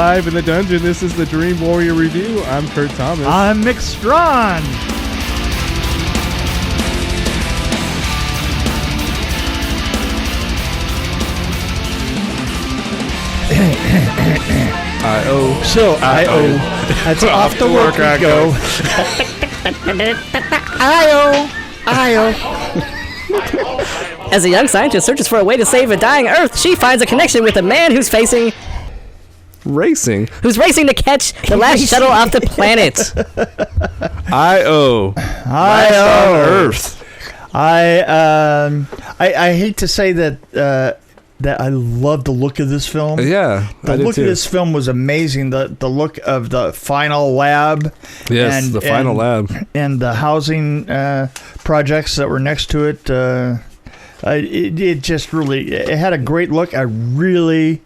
live in the dungeon. This is the Dream Warrior Review. I'm Kurt Thomas. I'm Miq Strawn. I-O. So I-O. That's off the work I go. I-O. As a young scientist searches for a way to save a dying Earth, she finds a connection with a man who's racing to catch the last shuttle off the planet. I-O. I-O. On Earth. I hate to say that that I love the look of this film. Yeah, the look of this film was amazing. The look of the final lab. Yes, the final lab. And the housing projects that were next to it. It just really, it had a great look. I really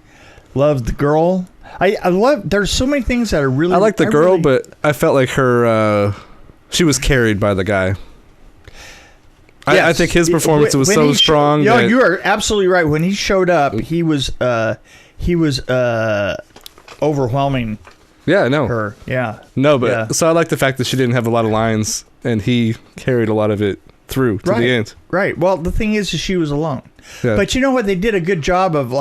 loved the girl. I love, there's so many things that are really... I like the girl, but I felt like her, she was carried by the guy. Yes. I think his performance was so strong. You are absolutely right. When he showed up, he was overwhelming. Yeah, I know. Her, yeah. No, but so I like the fact that she didn't have a lot of lines, and he carried a lot of it through to the end. Right. Well, the thing is she was alone. Yeah. But you know what? They did a good job of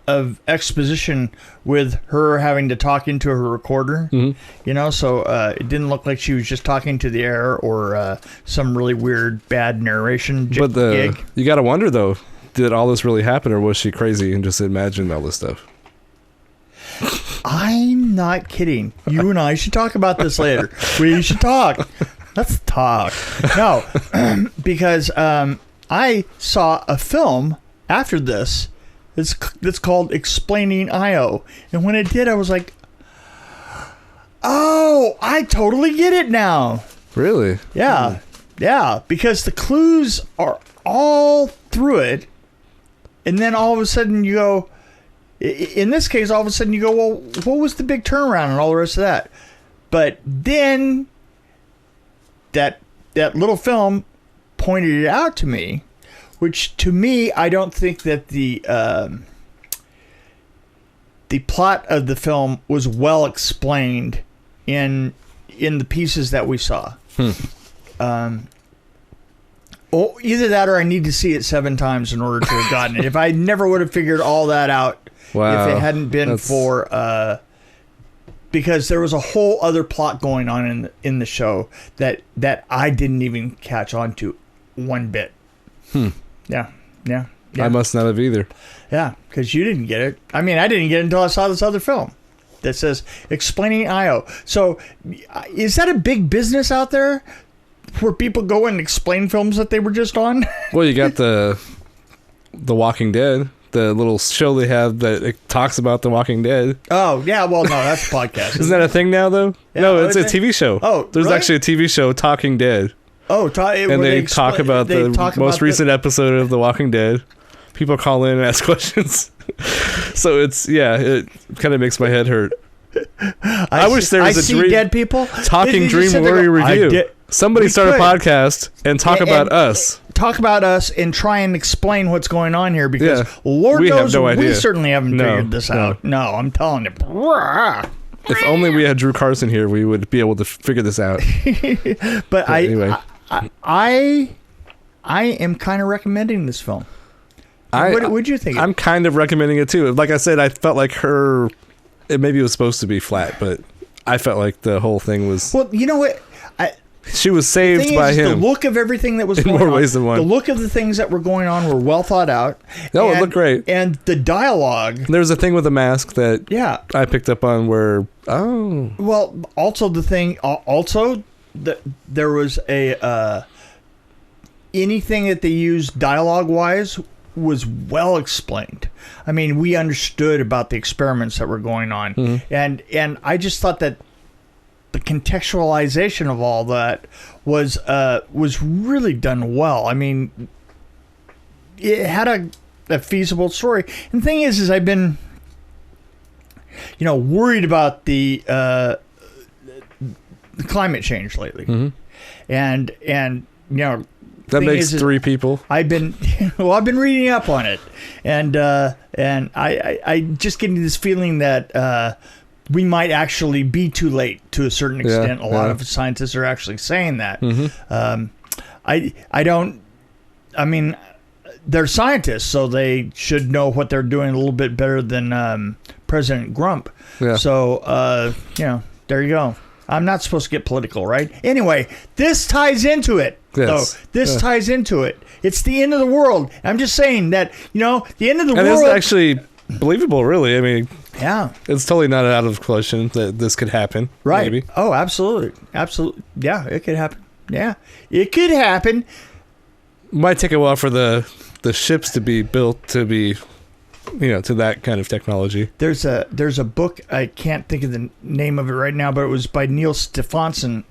of exposition with her having to talk into her recorder. Mm-hmm. You know, so it didn't look like she was just talking to the air or some really weird bad narration gig. You got to wonder though, did all this really happen, or was she crazy and just imagined all this stuff? I'm not kidding. You and I should talk about this later. We should talk. Let's talk. No, because I saw a film after this. It's called Explaining I.O. And when it did, I was like, oh, I totally get it now. Really? Yeah. Yeah, because the clues are all through it. And then all of a sudden you go, in this case, all of a sudden you go, well, what was the big turnaround and all the rest of that? But then that little film pointed it out to me, which to me, I don't think that the plot of the film was well explained in the pieces that we saw. Either that or I need to see it 7 times in order to have gotten it. If I never would have figured all that out, if it hadn't been for because there was a whole other plot going on in the show that I didn't even catch on to one bit. Yeah. I must not have either. Yeah, because you didn't get it. I mean, I didn't get it until I saw this other film that says Explaining I.O. So is that a big business out there where people go and explain films that they were just on? Well, you got the Walking Dead, the little show they have that it talks about The Walking Dead. Oh, yeah. Well, no, that's a podcast. Isn't that a thing now, though? Yeah, no, it's a TV show. Oh, there's really? actually a TV show, Talking Dead. Oh, and they talk about the most recent episode of The Walking Dead. People call in and ask questions. So it kind of makes my head hurt. I wish there was a dead people talking Dream Warrior Review. Somebody start a podcast and talk about us. Talk about us and try and explain what's going on here because Lord knows we certainly haven't figured this out. No, I'm telling you. If only we had Drew Carson here, we would be able to figure this out. But anyway. I am kind of recommending this film. What would you think? I'm kind of recommending it too. Like I said, I felt like maybe it was supposed to be flat, but I felt like the whole thing was... Well, you know what? She was saved by him. The look of everything that was going on. In more ways than one. The look of the things that were going on were well thought out. No, it looked great. And the dialogue... There was a thing with a mask that I picked up on where... Oh. Well, also the thing... Also... there was anything that they used dialogue-wise was well explained. I mean, we understood about the experiments that were going on, and I just thought that the contextualization of all that was really done well. I mean, it had a feasible story. And the thing is I've been, worried about the climate change lately, and That makes 3 people. I've been reading up on it, and I just getting this feeling that we might actually be too late to a certain extent. A lot of scientists are actually saying that. Mm-hmm. I mean, they're scientists, so they should know what they're doing a little bit better than President Grump. Yeah. So, there you go. I'm not supposed to get political, right? Anyway, this ties into it. Yes. So this ties into it. It's the end of the world. I'm just saying that, the end of the world. And it's actually believable, really. I mean, yeah, it's totally not out of question that this could happen. Right. Maybe. Oh, absolutely. Absolutely. Yeah, it could happen. Yeah, it could happen. Might take a while for the ships to be built to be, to that kind of technology. There's a book, I can't think of the name of it right now, but it was by Neil Stephenson,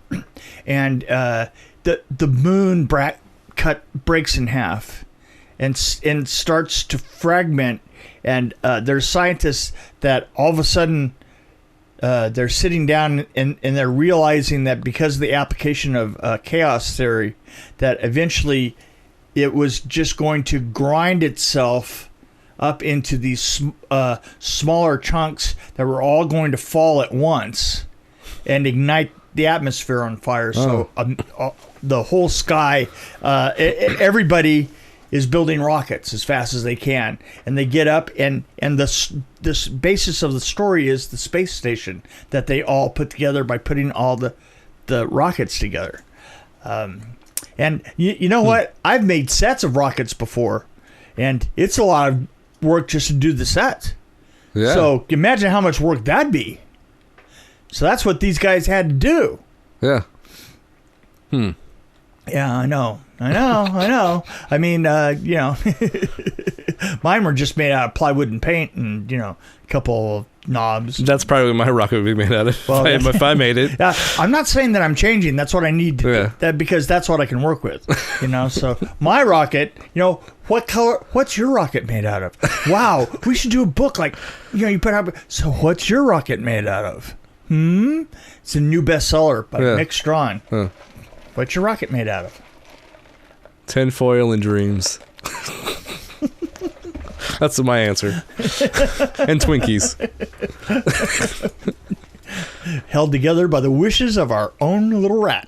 and the moon breaks in half and starts to fragment, and there's scientists that all of a sudden they're sitting down and they're realizing that because of the application of chaos theory, that eventually it was just going to grind itself up into these smaller chunks that were all going to fall at once and ignite the atmosphere on fire. So the whole sky, everybody is building rockets as fast as they can, and they get up, and this basis of the story is the space station that they all put together by putting all the rockets together. And you know what? I've made sets of rockets before, and it's a lot of work just to do the set. Yeah. So imagine how much work that'd be. So that's what these guys had to do. Yeah. Yeah, I know. I mean, mine were just made out of plywood and paint and, a couple of knobs. That's probably what my rocket would be made out of. Well, if I made it. I'm not saying that I'm changing. That's what I need to do. Because that's what I can work with. So my rocket, what color? What's your rocket made out of? Wow, we should do a book like, you put out. So what's your rocket made out of? It's a new bestseller by Miq Strawn. What's your rocket made out of? Tinfoil and dreams. That's my answer. And Twinkies. Held together by the wishes of our own little rat.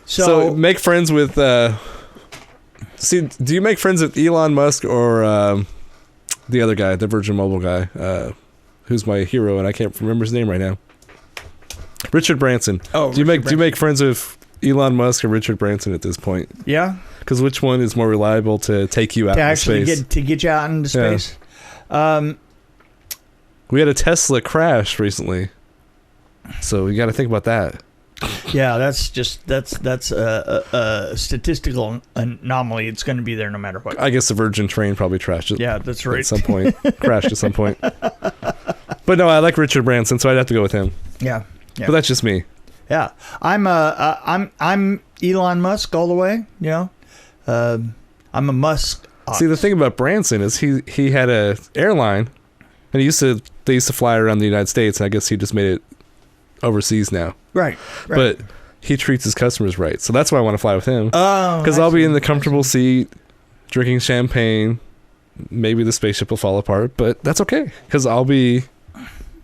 So make friends with... do you make friends with Elon Musk or the other guy, the Virgin Mobile guy, who's my hero, and I can't remember his name right now? Richard Branson. Oh, do you make friends with Elon Musk or Richard Branson at this point? Yeah. Because which one is more reliable to take you out into space? To get you out into space? Yeah. We had a Tesla crash recently, so we got to think about that. Yeah, that's a statistical anomaly. It's going to be there no matter what. I guess the Virgin train probably crashed. Yeah, that's right. At some point, crashed at some point. But no, I like Richard Branson, so I'd have to go with him. Yeah. But that's just me. Yeah, I'm Elon Musk all the way. I'm a Musk. See, the thing about Branson is he had a airline, and they used to fly around the United States, and I guess he just made it overseas now. Right. But he treats his customers right, so that's why I want to fly with him. Oh, because I'll be in the comfortable seat, drinking champagne. Maybe the spaceship will fall apart, but that's okay because I'll be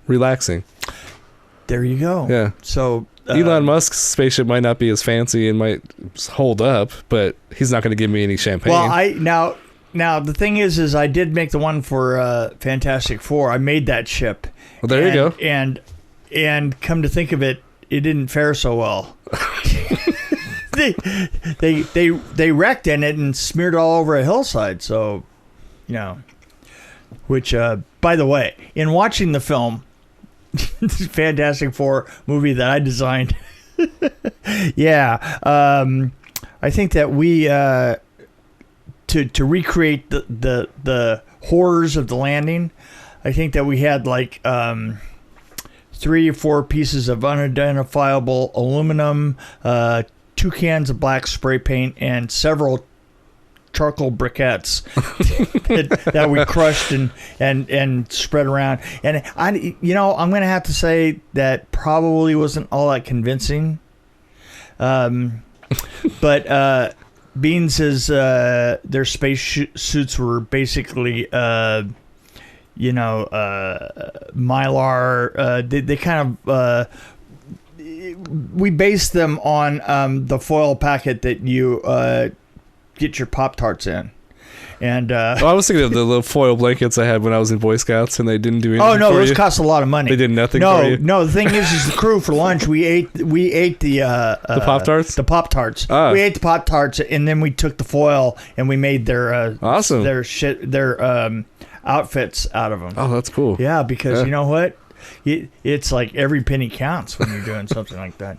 relaxing. There you go. Yeah. So Elon Musk's spaceship might not be as fancy and might hold up, but he's not going to give me any champagne. Well, now the thing is I did make the one for Fantastic Four. I made that ship. Well, there you go. And come to think of it, it didn't fare so well. they wrecked in it and smeared it all over a hillside. So, which by the way, in watching the film. Fantastic Four movie that I designed. I think that we to recreate the horrors of the landing, I think that we had like 3 or 4 pieces of unidentifiable aluminum, 2 cans of black spray paint, and several charcoal briquettes that we crushed and spread around. And I'm going to have to say that probably wasn't all that convincing. But Beans says their space suits were basically, Mylar. They kind of. We based them on the foil packet that you get your Pop-Tarts in. And I was thinking of the little foil blankets I had when I was in Boy Scouts, and they didn't do anything. Oh no, for those you. cost a lot of money. They did nothing for you. No, the thing is the crew for lunch we ate the Pop-Tarts. The Pop-Tarts. We ate the Pop-Tarts, and then we took the foil and we made their awesome their outfits out of them. Oh, that's cool. Yeah, because you know what, it's like every penny counts when you're doing something like that.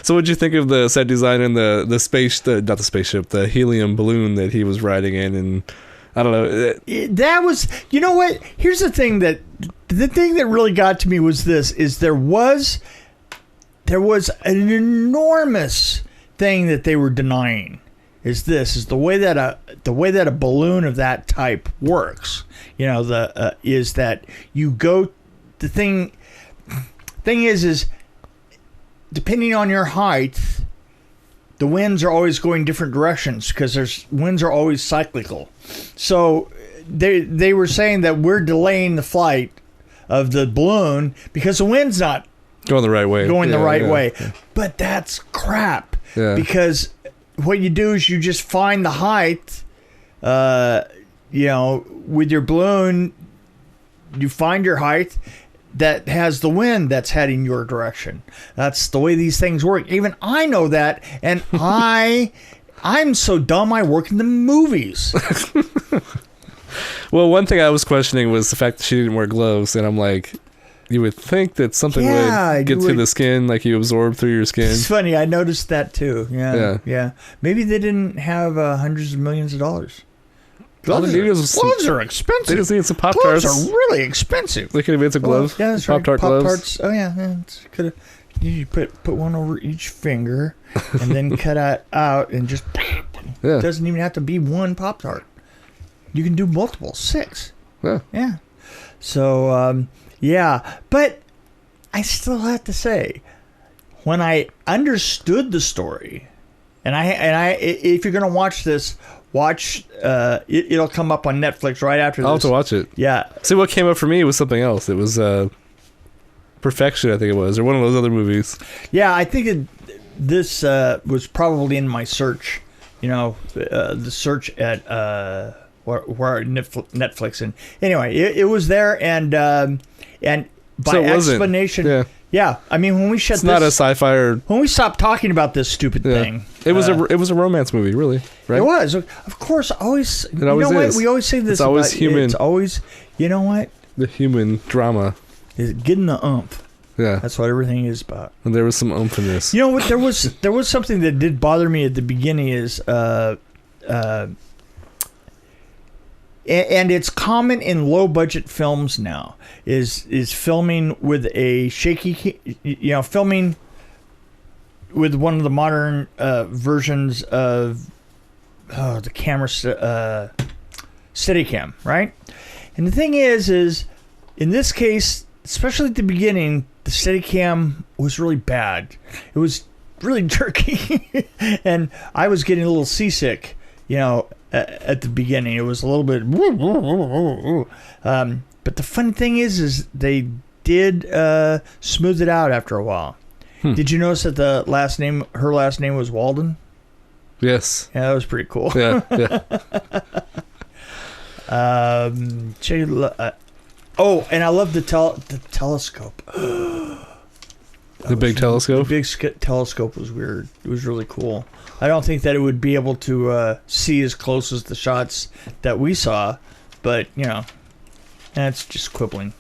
So what'd you think of the set design and not the spaceship, the helium balloon that he was riding in? And I don't know. That was, you know what? Here's the thing that really got to me was this: is there was an enormous thing that they were denying. Is the way that a balloon of that type works? You know, is that you go. The thing is. Depending on your height, the winds are always going different directions because winds are always cyclical. So they were saying that we're delaying the flight of the balloon because the wind's not going the right way. Way. But that's crap. Yeah. Because what you do is you just find the height, with your balloon, you find your height that has the wind that's heading your direction. That's the way these things work. Even I know that, and I'm so dumb I work in the movies. Well, one thing I was questioning was the fact that she didn't wear gloves, and I'm like, you would think that something would get through the skin, like you absorb through your skin. It's funny, I noticed that too. Yeah. Maybe they didn't have hundreds of millions of dollars. Gloves are expensive. They just need some Pop-Tarts. Gloves are really expensive. They could have made some gloves. Yeah, that's Pop-Tart right. gloves. Pop-Tarts. Oh, yeah. Could have. You put one over each finger and then cut it out and just... Yeah. It doesn't even have to be one Pop-Tart. You can do multiple. 6. Yeah. So, But I still have to say, when I understood the story, and I if you're going to watch this... it'll come up on Netflix right after this. I'll have to watch it. Yeah. See, what came up for me was something else. It was Perfection, I think it was, or one of those other movies. Yeah, I think this was probably in my search. The search at where Netflix, and anyway, it was there, and by explanation. Yeah, I mean when we shut it's not a sci-fi or when we stopped talking about this stupid thing. It was a romance movie, really, right? It was, of course. Always, it always is. What? We always say this. It's always human. It's always, you know what? The human drama is getting the oomph. Yeah, that's what everything is about. And there was some oomph in this. You know what? There was something that did bother me at the beginning is and it's common in low budget films now is filming with a shaky, filming with one of the modern versions of the camera Steadicam, right? And the thing is in this case, especially at the beginning, the Steadicam was really bad. It was really jerky, and I was getting a little seasick, at the beginning. It was a little bit but the funny thing is they did smooth it out after a while. Did you notice that her last name was Walden? Yes. Yeah, that was pretty cool. Yeah. And I love the telescope. The big telescope? The big telescope was weird. It was really cool. I don't think that it would be able to see as close as the shots that we saw, but, that's just quibbling.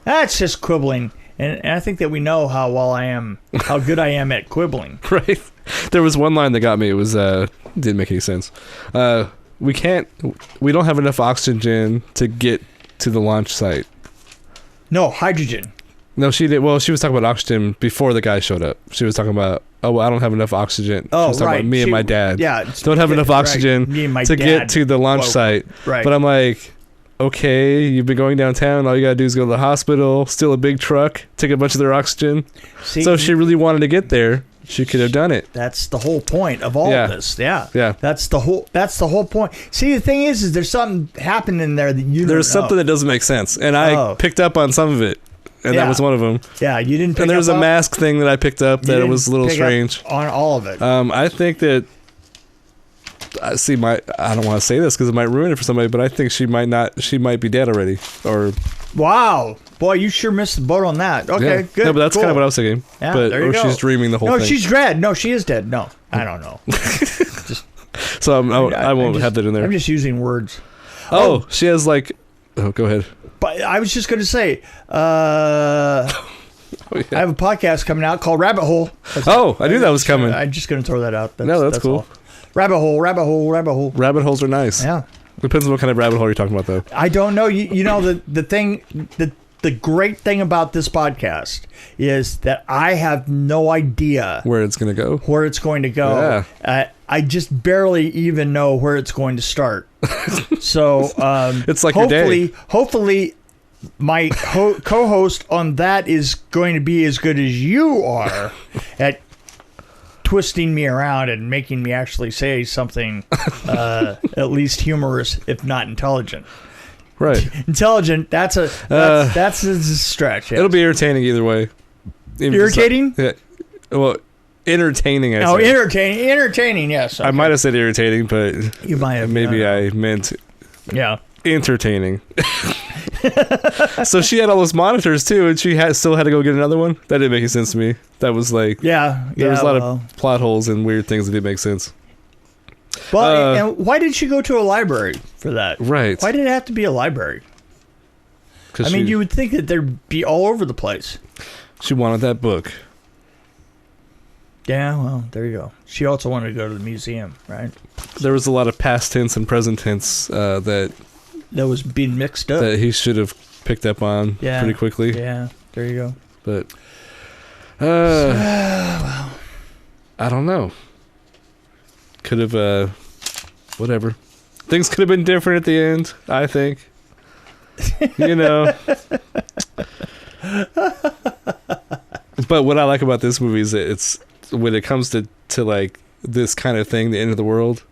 That's just quibbling. And I think that we know how good I am at quibbling. Right. There was one line that got me. It was, didn't make any sense. We don't have enough oxygen to get to the launch site. No, hydrogen. No, she did. Well, she was talking about oxygen before the guy showed up. She was talking about, I don't have enough oxygen. Oh, she was talking about me and my dad. Yeah. Don't have enough oxygen to get to the launch site. Right. But I'm like, okay, you've been going downtown. All you got to do is go to the hospital, steal a big truck, take a bunch of their oxygen. So if she really wanted to get there, She could have done it. That's the whole point of all of this. Yeah. That's the whole point. See, the thing is there's something happening there that you don't know. There's something that doesn't make sense, and I picked up on some of it, and that was one of them. Yeah, you didn't. And there's a mask thing that I picked up that it was a little strange on all of it. I think that. I don't want to say this because it might ruin it for somebody, but I think she might be dead already. Or wow, boy, you sure missed the boat on that. Okay, good. No, but that's kind of what I was thinking. Yeah, there you go. She's dreaming the whole thing. No, she's dead. No, she is dead. No, I don't know. So I won't have that in there. I'm just using words. She has like. Oh, go ahead. But I was just going to say, I have a podcast coming out called Rabbit Hole. I knew that was coming. I'm just going to throw that out. That's cool. All. Rabbit hole. Rabbit holes are nice. Yeah. Depends on what kind of rabbit hole you're talking about, though. I don't know. You know, the great thing about this podcast is that I have no idea where it's going to go. Yeah. I just barely even know where it's going to start. So it's like your day. Hopefully, my co-host on that is going to be as good as you are at twisting me around and making me actually say something at least humorous, if not intelligent. Right. Intelligent, that's a stretch. Yes. It'll be entertaining either way. Irritating? Yeah. Well, entertaining, I said. Entertaining, yes. Okay. I might have said irritating, but you might have. Maybe I meant entertaining. So she had all those monitors too, and she still had to go get another one. That didn't make any sense to me. That was like there was a lot of plot holes and weird things that didn't make sense. Well, and why did she go to a library for that? Right. Why did it have to be a library? I mean, you would think that they'd be all over the place. She wanted that book. Yeah, well, there you go. She also wanted to go to the museum, right? There was a lot of past tense and present tense that was being mixed up. That he should have picked up on pretty quickly. Yeah, there you go. But, well, I don't know. Could have, whatever. Things could have been different at the end, I think. You know. But what I like about this movie is that it's, when it comes to like this kind of thing, the end of the world,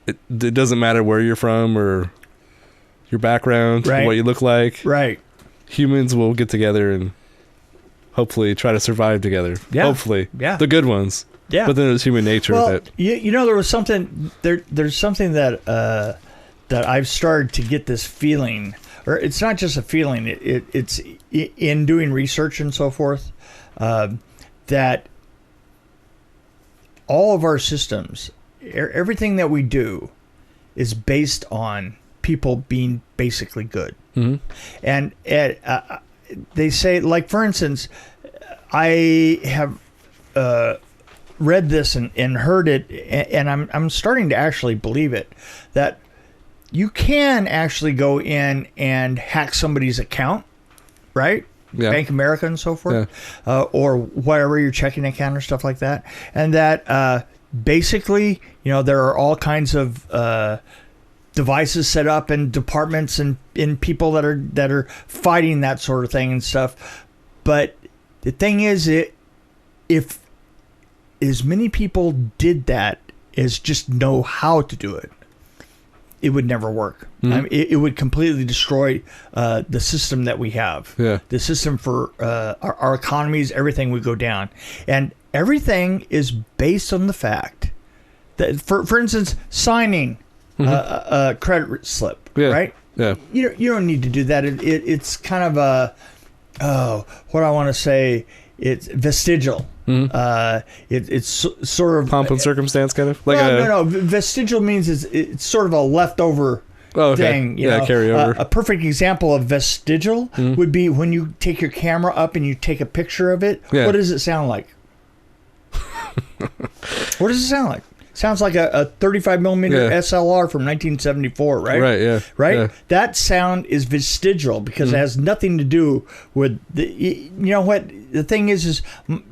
it doesn't matter where you're from or your background, or what you look like. Right. Humans will get together and hopefully try to survive together. Yeah. Hopefully. Yeah. The good ones. Yeah. But then there's human nature that. You know, there was something there's something that I've started to get this feeling, or it's not just a feeling, it's in doing research and so forth, that all of our systems, everything that we do is based on people being basically good. Mm-hmm. And they say, like, for instance, I have read this and heard it, and I'm starting to actually believe it, that you can actually go in and hack somebody's account, right? Yeah. Bank America and so forth, or whatever, your checking account or stuff like that. And that basically, you know, there are all kinds of devices set up in departments and in people that are fighting that sort of thing and stuff. But the thing is, if as many people did that as just know how to do it, it would never work. Mm-hmm. I mean, it would completely destroy the system that we have. Yeah. The system for our economies, everything would go down. And everything is based on the fact that, for instance, signing a credit slip, right? Yeah. You don't need to do that. It's kind of what I want to say, it's vestigial. Mm-hmm. It's sort of pomp and circumstance, kind of like no. Vestigial means it's sort of a leftover thing. You know? Carry over. A perfect example of vestigial would be when you take your camera up and you take a picture of it. Yeah. What does it sound like? What does it sound like? Sounds like a 35 millimeter SLR from 1974, right? Right, yeah. Right? Yeah. That sound is vestigial because it has nothing to do with the, you know what? The thing is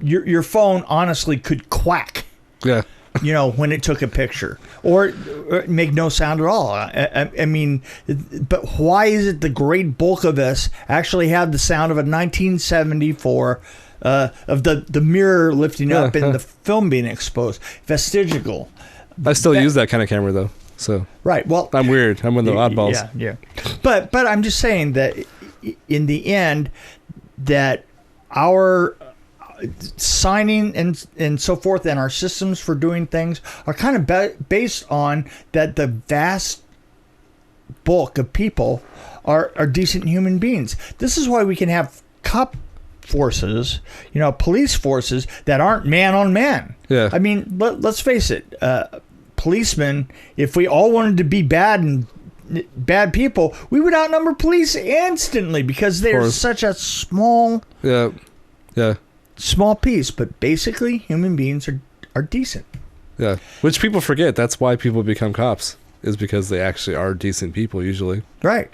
your phone honestly could quack. Yeah. You know, when it took a picture, or make no sound at all. I mean, but why is it the great bulk of us actually have the sound of a 1974 of the mirror lifting up and the film being exposed. Vestigial. I still use that kind of camera though. So right. Well, I'm weird. I'm one of the oddballs. Yeah. But I'm just saying that in the end, that our signing and so forth and our systems for doing things are kind of based on that the vast bulk of people are decent human beings. This is why we can have cop forces, police forces that aren't man on man. Yeah. I mean, let's face it, policemen, if we all wanted to be bad people, we would outnumber police instantly because they're such a small small piece. But basically, human beings are decent. Yeah, which people forget. That's why people become cops, is because they actually are decent people usually. Right.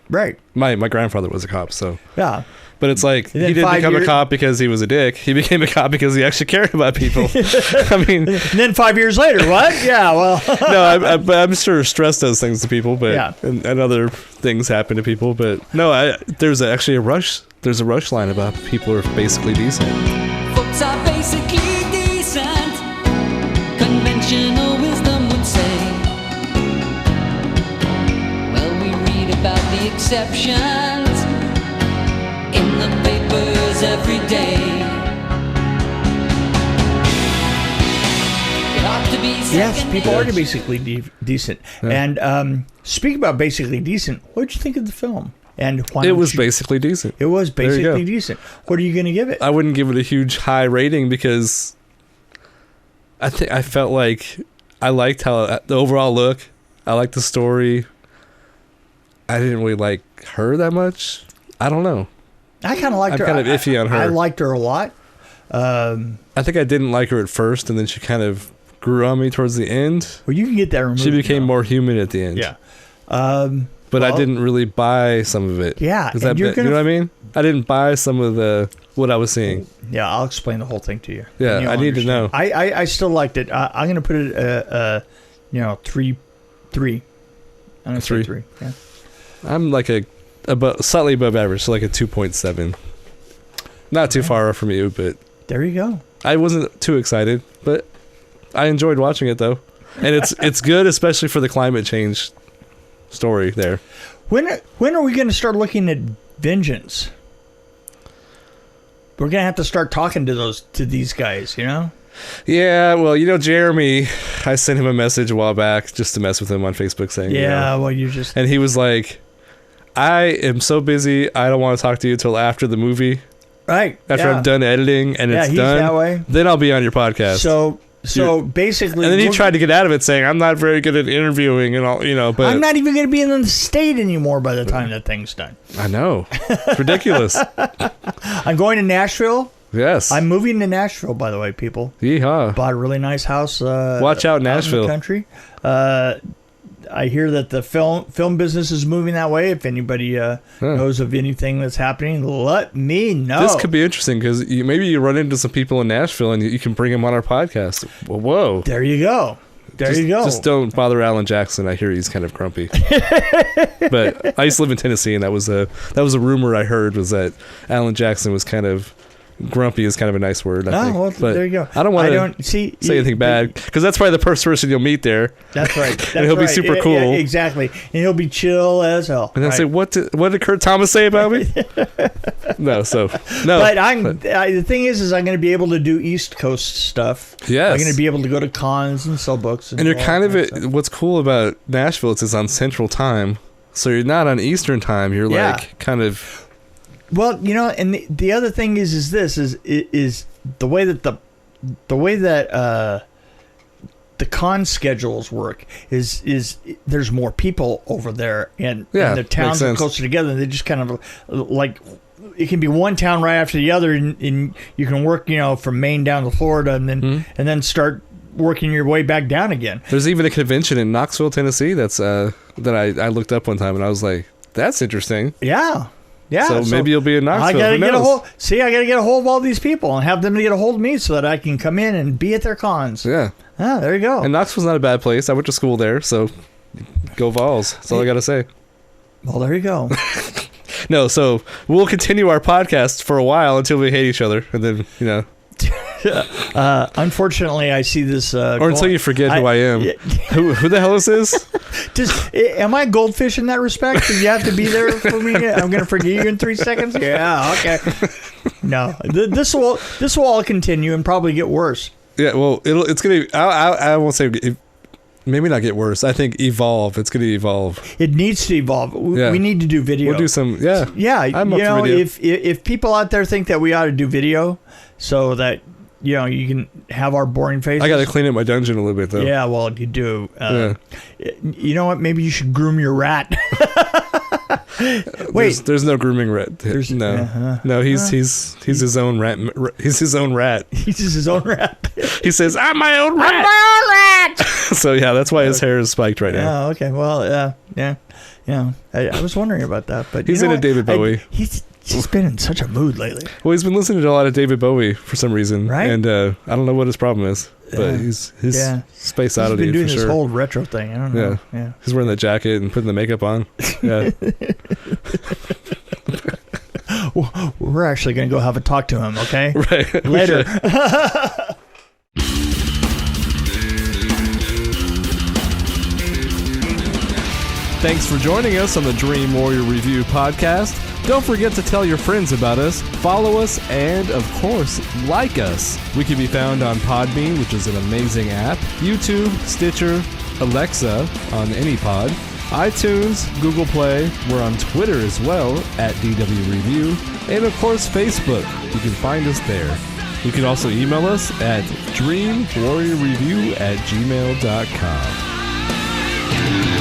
My grandfather was a cop, so yeah. But it's like, he didn't become a cop because he was a dick. He became a cop because he actually cared about people. I mean... And then 5 years later, what? Yeah, well... No, I'm sure stress does things to people, but and other things happen to people. But no, there's actually a rush. There's a Rush line about people are basically decent. Folks are basically decent. Conventional wisdom would say. Well, we read about the exceptions in the papers every day. Yes, people are basically decent. Yeah. And speaking about basically decent, what did you think of the film? And it was basically decent. It was basically decent. What are you going to give it? I wouldn't give it a huge high rating because I felt like I liked how the overall look. I liked the story. I didn't really like her that much. I don't know. I kind of liked her. I'm kind of iffy on her. I liked her a lot. I think I didn't like her at first, and then she kind of grew on me towards the end. Well, you can get that removed. She became more human at the end. Yeah. But I didn't really buy some of it. Yeah. You know what I mean? I didn't buy some of what I was seeing. Yeah, I'll explain the whole thing to you. Yeah, I need to know. I still liked it. I'm going to put it 3. I'm going to say 3. Yeah. I'm like slightly above average, so like a 2.7. Not too far from you, but there you go. I wasn't too excited, but I enjoyed watching it though, and it's good, especially for the climate change story there. When are we going to start looking at Vengeance? We're going to have to start talking to these guys, Yeah, well, Jeremy, I sent him a message a while back just to mess with him on Facebook saying, and he was like, I am so busy, I don't want to talk to you until after the movie. Right. After I'm done editing and it's he's done, that way. Then I'll be on your podcast. So basically, and then he tried to get out of it, saying I'm not very good at interviewing and all, but I'm not even going to be in the state anymore by the time that thing's done. I know, it's ridiculous. I'm going to Nashville. Yes, I'm moving to Nashville. By the way, people. Yeehaw! Bought a really nice house. Watch out, Nashville. Out in the country. I hear that the film business is moving that way. If anybody knows of anything that's happening, let me know. This could be interesting because maybe you run into some people in Nashville and you can bring them on our podcast. Whoa. There you go. You go. Just don't bother Alan Jackson. I hear he's kind of grumpy. But I used to live in Tennessee, and that was a rumor I heard, was that Alan Jackson was kind of grumpy is kind of a nice word. I think. Well, but there you go. I don't want to say anything bad because that's probably the first person you'll meet there. That's right. And he'll be super cool. Yeah, exactly. And he'll be chill as hell. And then say, what did Kurt Thomas say about me? No. But the thing is I'm going to be able to do East Coast stuff. Yes. I'm going to be able to go to cons and sell books. And you're kind of what's cool about Nashville is it's on Central Time, so you're not on Eastern Time. You're like kind of. Well, and the other thing is the way that the con schedules work is there's more people over there and the towns are closer together. And they just kind of like it can be one town right after the other, and you can work from Maine down to Florida, and then start working your way back down again. There's even a convention in Knoxville, Tennessee. That's that I looked up one time, and I was like, that's interesting. Yeah. Yeah, so maybe you'll be in Knoxville. I gotta get a hold. I gotta get a hold of all these people and have them to get a hold of me so that I can come in and be at their cons. Yeah. There you go. And Knoxville's not a bad place. I went to school there, so go Vols. That's all I gotta say. Well, there you go. No, so we'll continue our podcast for a while until we hate each other, and then Unfortunately, I see this. Or until you forget who I am. Who the hell is this? Am I a goldfish in that respect? Do you have to be there for me? I'm going to forget you in 3 seconds? Yeah, okay. No, this will all continue and probably get worse. Yeah, well, it's going to... I won't say... Maybe not get worse. I think evolve. It's going to evolve. It needs to evolve. We need to do video. We'll do some... Yeah. Yeah, I'm up for video. If people out there think that we ought to do video so that... you can have our boring faces. I got to clean up my dungeon a little bit, though. Yeah, well, you do. You know what? Maybe you should groom your rat. Wait, there's no grooming rat. No, he's his own rat. He's his own rat. He's his own rat. He says, "I'm my own rat." I'm my own rat. So yeah, that's why his hair is spiked right now. Oh, okay. Well, yeah. I was wondering about that, but he's into David Bowie. He's been in such a mood lately. Well, he's been listening to a lot of David Bowie for some reason, right? And I don't know what his problem is, but he's space oddity. He's been doing for this sure. whole retro thing. I don't know. Yeah. He's wearing the jacket and putting the makeup on. Yeah. We're actually going to go have a talk to him, okay? Right. Later. Thanks for joining us on the Dream Warrior Review podcast. Don't forget to tell your friends about us, follow us, and, of course, like us. We can be found on Podbean, which is an amazing app, YouTube, Stitcher, Alexa on any pod, iTunes, Google Play. We're on Twitter as well, at DW Review, and, of course, Facebook. You can find us there. You can also email us at dreamwarriorreview@gmail.com.